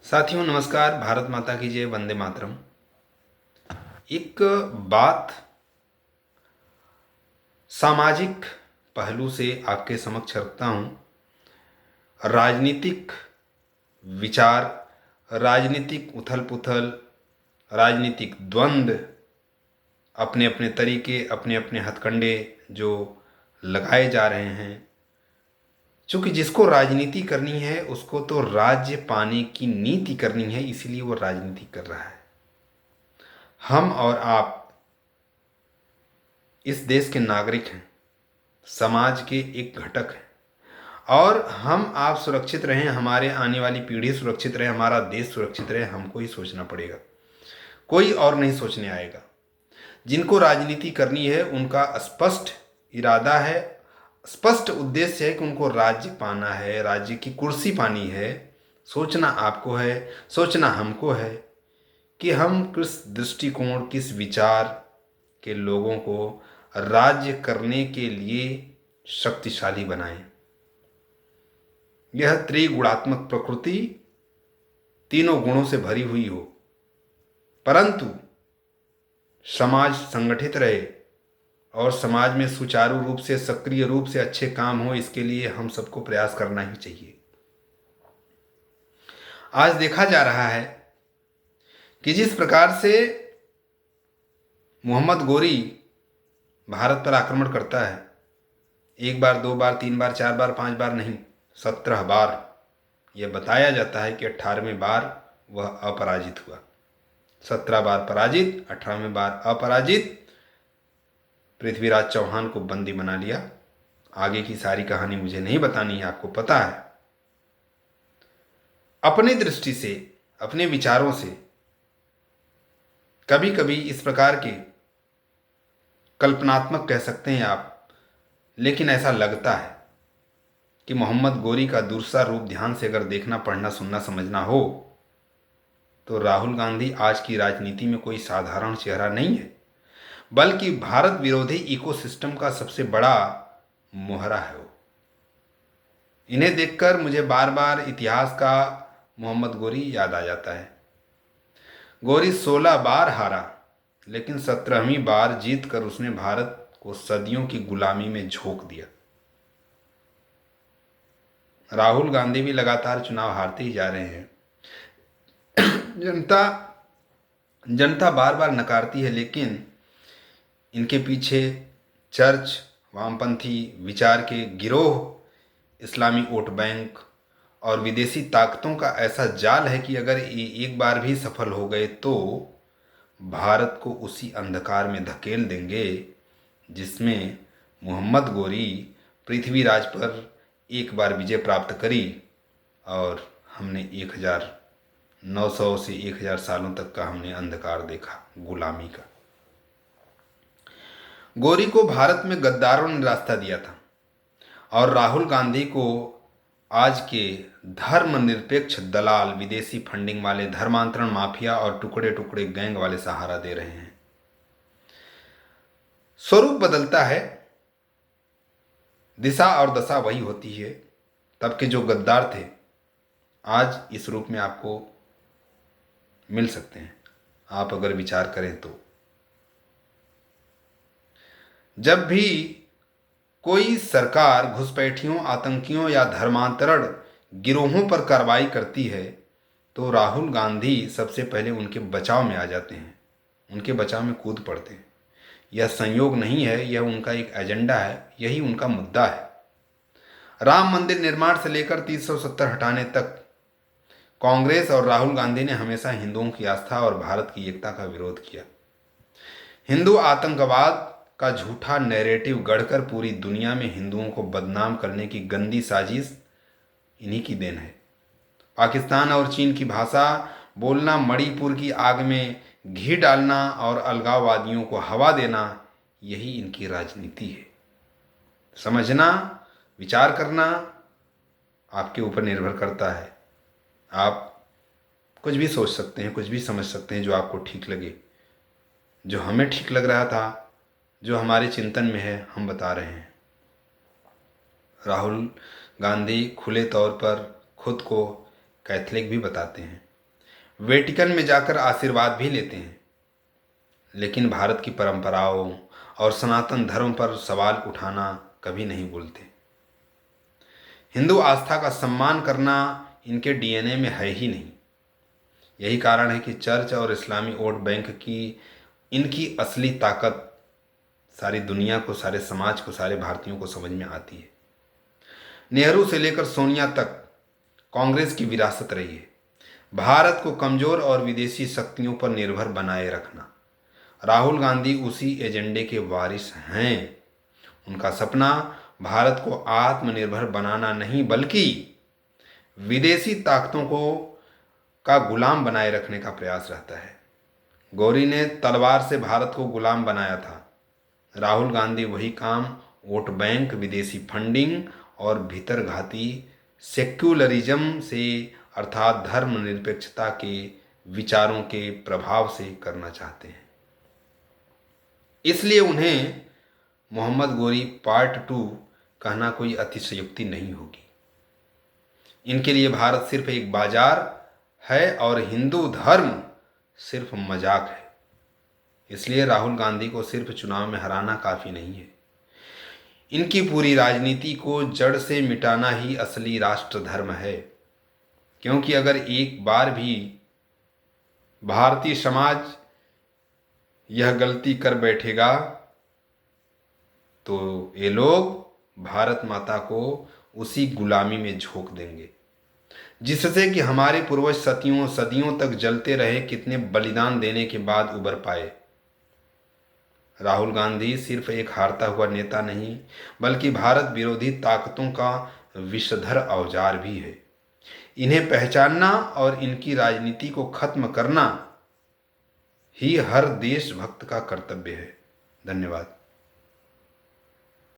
साथियों नमस्कार। भारत माता की जय, वंदे मातरम। एक बात सामाजिक पहलू से आपके समक्ष रखता हूँ। राजनीतिक विचार, राजनीतिक उथल पुथल, राजनीतिक द्वंद्व, अपने अपने तरीके, अपने अपने हथकंडे जो लगाए जा रहे हैं। चूँकि जिसको राजनीति करनी है उसको तो राज्य पाने की नीति करनी है, इसीलिए वो राजनीति कर रहा है। हम और आप इस देश के नागरिक हैं, समाज के एक घटक हैं, और हम आप सुरक्षित रहें, हमारे आने वाली पीढ़ी सुरक्षित रहे, हमारा देश सुरक्षित रहे, हमको ही सोचना पड़ेगा। कोई और नहीं सोचने आएगा। जिनको राजनीति करनी है उनका स्पष्ट इरादा है, स्पष्ट उद्देश्य है कि उनको राज्य पाना है, राज्य की कुर्सी पानी है। सोचना आपको है, सोचना हमको है कि हम किस दृष्टिकोण, किस विचार के लोगों को राज्य करने के लिए शक्तिशाली बनाएं। यह त्रिगुणात्मक प्रकृति तीनों गुणों से भरी हुई हो, परंतु समाज संगठित रहे और समाज में सुचारू रूप से, सक्रिय रूप से अच्छे काम हो, इसके लिए हम सबको प्रयास करना ही चाहिए। आज देखा जा रहा है कि जिस प्रकार से मोहम्मद गोरी भारत पर आक्रमण करता है, एक बार, दो बार, तीन बार, चार बार, पांच बार नहीं, 17 बार। यह बताया जाता है कि 18वें बार वह अपराजित हुआ। 17 बार पराजित, 18वें बार अपराजित। पृथ्वीराज चौहान को बंदी बना लिया। आगे की सारी कहानी मुझे नहीं बतानी है, आपको पता है। अपनी दृष्टि से, अपने विचारों से कभी कभी इस प्रकार के कल्पनात्मक कह सकते हैं आप, लेकिन ऐसा लगता है कि मोहम्मद गोरी का दूसरा रूप ध्यान से अगर देखना, पढ़ना, सुनना, समझना हो तो राहुल गांधी आज की राजनीति में कोई साधारण चेहरा नहीं है, बल्कि भारत विरोधी इकोसिस्टम का सबसे बड़ा मोहरा है वो। इन्हें देखकर मुझे बार बार इतिहास का मोहम्मद गोरी याद आ जाता है। गोरी 16 बार हारा, लेकिन 17वीं बार जीत कर उसने भारत को सदियों की गुलामी में झोंक दिया। राहुल गांधी भी लगातार चुनाव हारते ही जा रहे हैं। जनता बार बार नकारती है, लेकिन इनके पीछे चर्च, वामपंथी विचार के गिरोह, इस्लामी वोट बैंक और विदेशी ताकतों का ऐसा जाल है कि अगर ये एक बार भी सफल हो गए तो भारत को उसी अंधकार में धकेल देंगे जिसमें मोहम्मद गोरी पृथ्वीराज पर एक बार विजय प्राप्त करी और हमने 1900 से 1000 सालों तक का हमने अंधकार देखा, गुलामी का। गोरी को भारत में गद्दारों ने रास्ता दिया था और राहुल गांधी को आज के धर्मनिरपेक्ष दलाल, विदेशी फंडिंग वाले, धर्मांतरण माफिया और टुकड़े टुकड़े गैंग वाले सहारा दे रहे हैं। स्वरूप बदलता है, दिशा और दशा वही होती है। तब के जो गद्दार थे आज इस रूप में आपको मिल सकते हैं, आप अगर विचार करें तो। जब भी कोई सरकार घुसपैठियों, आतंकियों या धर्मांतरण गिरोहों पर कार्रवाई करती है तो राहुल गांधी सबसे पहले उनके बचाव में आ जाते हैं, उनके बचाव में कूद पड़ते हैं। यह संयोग नहीं है, यह उनका एक एजेंडा है, यही उनका मुद्दा है। राम मंदिर निर्माण से लेकर 370 हटाने तक कांग्रेस और राहुल गांधी ने हमेशा हिंदुओं की आस्था और भारत की एकता का विरोध किया। हिंदू आतंकवाद का झूठा नैरेटिव गढ़कर पूरी दुनिया में हिंदुओं को बदनाम करने की गंदी साजिश इन्हीं की देन है। पाकिस्तान और चीन की भाषा बोलना, मणिपुर की आग में घी डालना और अलगाववादियों को हवा देना, यही इनकी राजनीति है। समझना, विचार करना आपके ऊपर निर्भर करता है। आप कुछ भी सोच सकते हैं, कुछ भी समझ सकते हैं जो आपको ठीक लगे। जो हमें ठीक लग रहा था, जो हमारे चिंतन में है, हम बता रहे हैं। राहुल गांधी खुले तौर पर खुद को कैथलिक भी बताते हैं। वेटिकन में जाकर आशीर्वाद भी लेते हैं, लेकिन भारत की परंपराओं और सनातन धर्म पर सवाल उठाना कभी नहीं भूलते। हिंदू आस्था का सम्मान करना इनके डीएनए में है ही नहीं। यही कारण है कि चर्च और इस्लामी वोट बैंक की इनकी असली ताकत सारी दुनिया को, सारे समाज को, सारे भारतीयों को समझ में आती है। नेहरू से लेकर सोनिया तक कांग्रेस की विरासत रही है भारत को कमजोर और विदेशी शक्तियों पर निर्भर बनाए रखना। राहुल गांधी उसी एजेंडे के वारिस हैं। उनका सपना भारत को आत्मनिर्भर बनाना नहीं, बल्कि विदेशी ताकतों को का गुलाम बनाए रखने का प्रयास रहता है। गौरी ने तलवार से भारत को गुलाम बनाया था। राहुल गांधी वही काम वोट बैंक, विदेशी फंडिंग और भीतरघाती सेक्युलरिज्म से, अर्थात धर्मनिरपेक्षता के विचारों के प्रभाव से करना चाहते हैं। इसलिए उन्हें मोहम्मद गौरी पार्ट 2 कहना कोई अतिशयोक्ति नहीं होगी। इनके लिए भारत सिर्फ एक बाजार है और हिंदू धर्म सिर्फ मजाक है। इसलिए राहुल गांधी को सिर्फ चुनाव में हराना काफ़ी नहीं है। इनकी पूरी राजनीति को जड़ से मिटाना ही असली राष्ट्र धर्म है। क्योंकि अगर एक बार भी भारतीय समाज यह गलती कर बैठेगा तो ये लोग भारत माता को उसी गुलामी में झोंक देंगे, जिससे कि हमारे पूर्वज सदियों तक जलते रहे, कितने बलिदान देने के बाद उबर पाए। राहुल गांधी सिर्फ एक हारता हुआ नेता नहीं, बल्कि भारत विरोधी ताकतों का विषधर औजार भी है। इन्हें पहचानना और इनकी राजनीति को खत्म करना ही हर देशभक्त का कर्तव्य है। धन्यवाद।